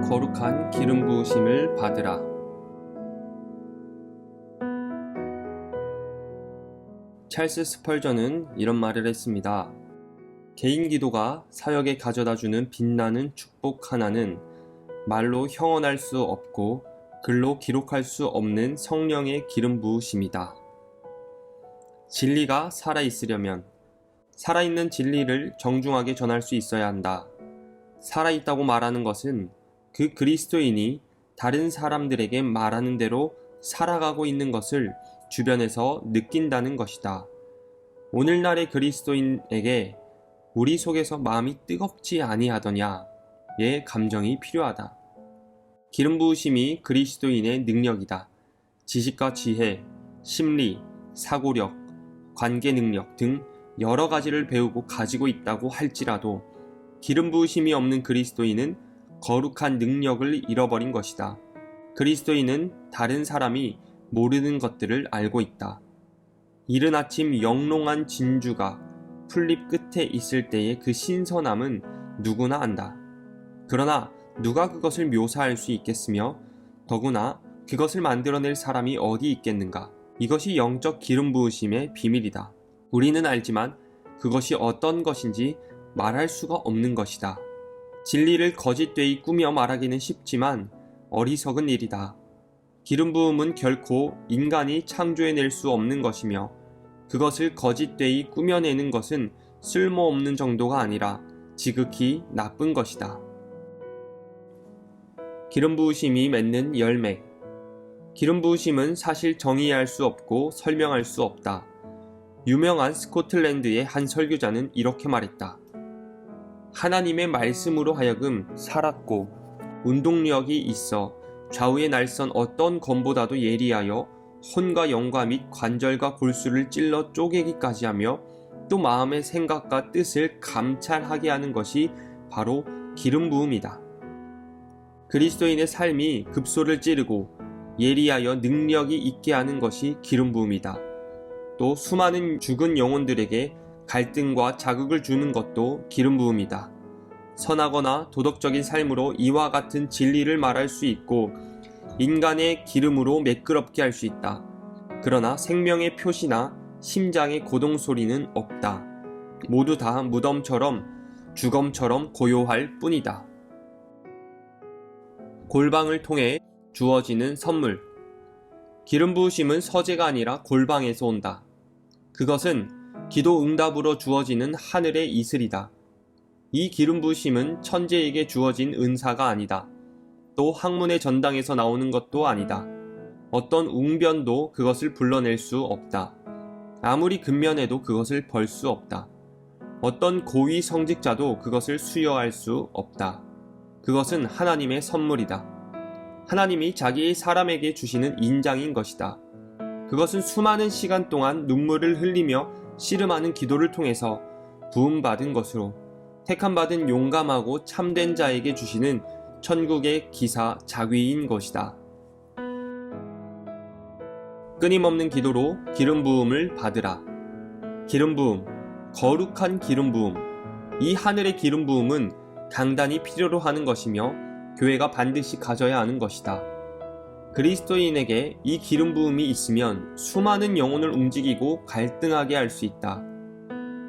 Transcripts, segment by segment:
거룩한 기름 부으심을 받으라. 찰스 스펄전은 이런 말을 했습니다. 개인 기도가 사역에 가져다주는 빛나는 축복 하나는 말로 형언할 수 없고 글로 기록할 수 없는 성령의 기름 부으심이다. 진리가 살아있으려면 살아있는 진리를 정중하게 전할 수 있어야 한다. 살아있다고 말하는 것은 그 그리스도인이 다른 사람들에게 말하는 대로 살아가고 있는 것을 주변에서 느낀다는 것이다. 오늘날의 그리스도인에게 우리 속에서 마음이 뜨겁지 아니하더냐의 감정이 필요하다. 기름 부으심이 그리스도인의 능력이다. 지식과 지혜, 심리, 사고력, 관계 능력 등 여러 가지를 배우고 가지고 있다고 할지라도 기름 부으심이 없는 그리스도인은 거룩한 능력을 잃어버린 것이다. 그리스도인은 다른 사람이 모르는 것들을 알고 있다. 이른 아침 영롱한 진주가 풀잎 끝에 있을 때의 그 신선함은 누구나 안다. 그러나 누가 그것을 묘사할 수 있겠으며 더구나 그것을 만들어낼 사람이 어디 있겠는가? 이것이 영적 기름 부으심의 비밀이다. 우리는 알지만 그것이 어떤 것인지 말할 수가 없는 것이다. 진리를 거짓되이 꾸며 말하기는 쉽지만 어리석은 일이다. 기름 부음은 결코 인간이 창조해낼 수 없는 것이며 그것을 거짓되이 꾸며내는 것은 쓸모없는 정도가 아니라 지극히 나쁜 것이다. 기름 부으심이 맺는 열매. 기름 부으심은 사실 정의할 수 없고 설명할 수 없다. 유명한 스코틀랜드의 한 설교자는 이렇게 말했다. 하나님의 말씀으로 하여금 살았고 운동력이 있어 좌우의 날선 어떤 검보다도 예리하여 혼과 영과 및 관절과 골수를 찔러 쪼개기까지 하며 또 마음의 생각과 뜻을 감찰하게 하는 것이 바로 기름 부음이다. 그리스도인의 삶이 급소를 찌르고 예리하여 능력이 있게 하는 것이 기름 부음이다. 또 수많은 죽은 영혼들에게 갈등과 자극을 주는 것도 기름 부음이다. 선하거나 도덕적인 삶으로 이와 같은 진리를 말할 수 있고 인간의 기름으로 매끄럽게 할 수 있다. 그러나 생명의 표시나 심장의 고동 소리는 없다. 모두 다 무덤처럼 주검처럼 고요할 뿐이다. 골방을 통해 주어지는 선물. 기름 부으심은 서재가 아니라 골방에서 온다. 그것은 기도 응답으로 주어지는 하늘의 이슬이다. 이 기름 부으심은 천재에게 주어진 은사가 아니다. 또 학문의 전당에서 나오는 것도 아니다. 어떤 웅변도 그것을 불러낼 수 없다. 아무리 근면해도 그것을 벌 수 없다. 어떤 고위 성직자도 그것을 수여할 수 없다. 그것은 하나님의 선물이다. 하나님이 자기의 사람에게 주시는 인장인 것이다. 그것은 수많은 시간 동안 눈물을 흘리며 씨름하는 기도를 통해서 부음받은 것으로 택함받은 용감하고 참된 자에게 주시는 천국의 기사 자귀인 것이다. 끊임없는 기도로 기름 부음을 받으라. 기름 부음, 거룩한 기름 부음. 이 하늘의 기름 부음은 강단이 필요로 하는 것이며 교회가 반드시 가져야 하는 것이다. 그리스도인에게 이 기름 부음이 있으면 수많은 영혼을 움직이고 갈등하게 할 수 있다.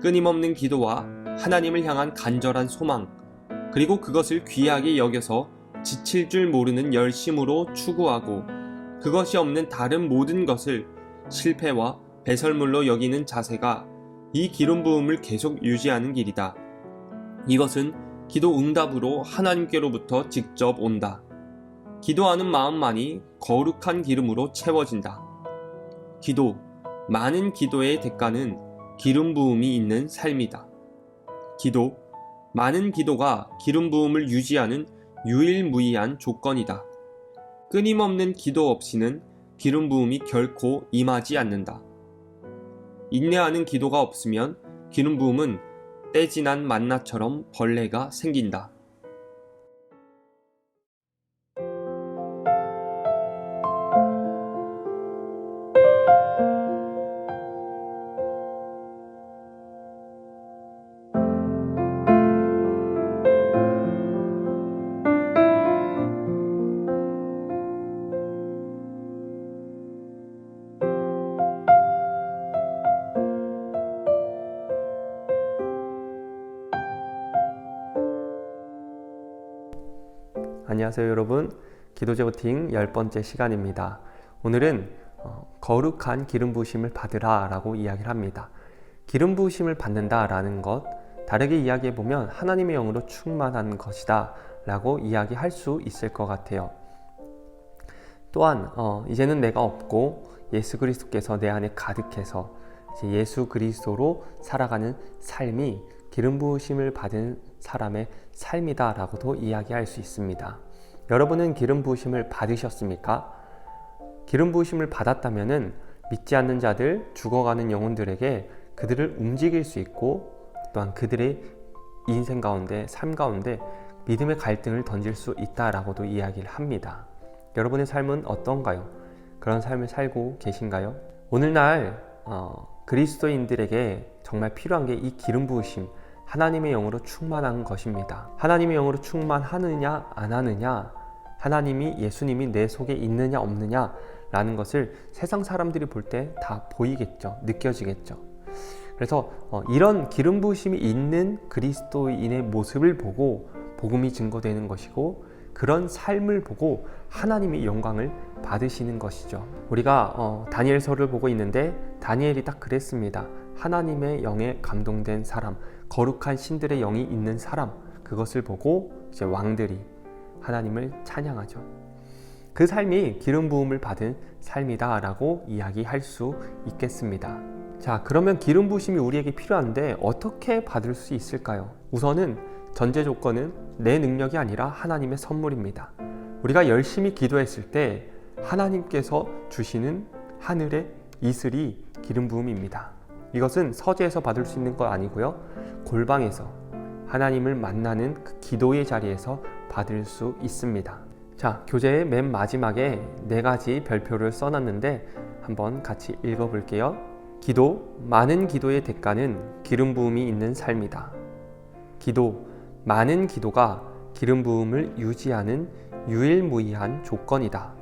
끊임없는 기도와 하나님을 향한 간절한 소망, 그리고 그것을 귀하게 여겨서 지칠 줄 모르는 열심으로 추구하고 그것이 없는 다른 모든 것을 실패와 배설물로 여기는 자세가 이 기름 부음을 계속 유지하는 길이다. 이것은 기도 응답으로 하나님께로부터 직접 온다. 기도하는 마음만이 거룩한 기름으로 채워진다. 기도, 많은 기도의 대가는 기름 부음이 있는 삶이다. 기도, 많은 기도가 기름 부음을 유지하는 유일무이한 조건이다. 끊임없는 기도 없이는 기름 부음이 결코 임하지 않는다. 인내하는 기도가 없으면 기름 부음은 떼지난 만나처럼 벌레가 생긴다. 안녕하세요 여러분. 기도제보팅 10번째 시간입니다. 오늘은 거룩한 기름 부으심을 받으라 라고 이야기를 합니다. 기름 부으심을 받는다 라는 것, 다르게 이야기해보면 하나님의 영으로 충만한 것이다 라고 이야기할 수 있을 것 같아요. 또한 이제는 내가 없고 예수 그리스도께서 내 안에 가득해서 이제 예수 그리스도로 살아가는 삶이 기름 부으심을 받은 사람의 삶이다 라고도 이야기할 수 있습니다. 여러분은 기름 부으심을 받으셨습니까? 기름 부으심을 받았다면 믿지 않는 자들, 죽어가는 영혼들에게 그들을 움직일 수 있고 또한 그들의 인생 가운데, 삶 가운데 믿음의 갈등을 던질 수 있다라고도 이야기를 합니다. 여러분의 삶은 어떤가요? 그런 삶을 살고 계신가요? 오늘날 그리스도인들에게 정말 필요한 게 이 기름 부으심, 하나님의 영으로 충만한 것입니다. 하나님의 영으로 충만하느냐 안 하느냐, 하나님이, 예수님이 내 속에 있느냐 없느냐 라는 것을 세상 사람들이 볼 때 다 보이겠죠. 느껴지겠죠. 그래서 이런 기름 부으심이 있는 그리스도인의 모습을 보고 복음이 증거되는 것이고, 그런 삶을 보고 하나님이 영광을 받으시는 것이죠. 우리가 다니엘서를 보고 있는데 다니엘이 딱 그랬습니다. 하나님의 영에 감동된 사람, 거룩한 신들의 영이 있는 사람, 그것을 보고 이제 왕들이 하나님을 찬양하죠. 그 삶이 기름 부음을 받은 삶이다 라고 이야기할 수 있겠습니다. 자, 그러면 기름 부으심이 우리에게 필요한데 어떻게 받을 수 있을까요? 우선은 전제 조건은 내 능력이 아니라 하나님의 선물입니다. 우리가 열심히 기도했을 때 하나님께서 주시는 하늘의 이슬이 기름 부음입니다. 이것은 서재에서 받을 수 있는 것 아니고요, 골방에서 하나님을 만나는 그 기도의 자리에서 받을 수 있습니다. 자, 교재의 맨 마지막에 4가지 별표를 써놨는데 한번 같이 읽어볼게요. 기도, 많은 기도의 대가는 기름 부음이 있는 삶이다. 기도, 많은 기도가 기름 부음을 유지하는 유일무이한 조건이다.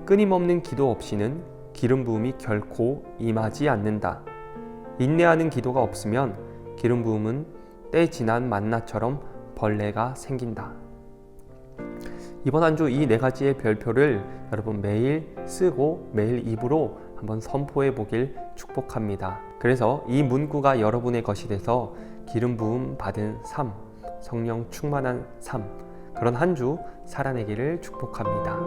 끊임없는 기도 없이는 기름 부음이 결코 임하지 않는다. 인내하는 기도가 없으면 기름 부음은 때 지난 만나처럼 벌레가 생긴다. 이번 한 주 이 4가지의 별표를 여러분 매일 쓰고 매일 입으로 한번 선포해 보길 축복합니다. 그래서 이 문구가 여러분의 것이 돼서 기름 부음 받은 삶, 성령 충만한 삶, 그런 한 주 살아내기를 축복합니다.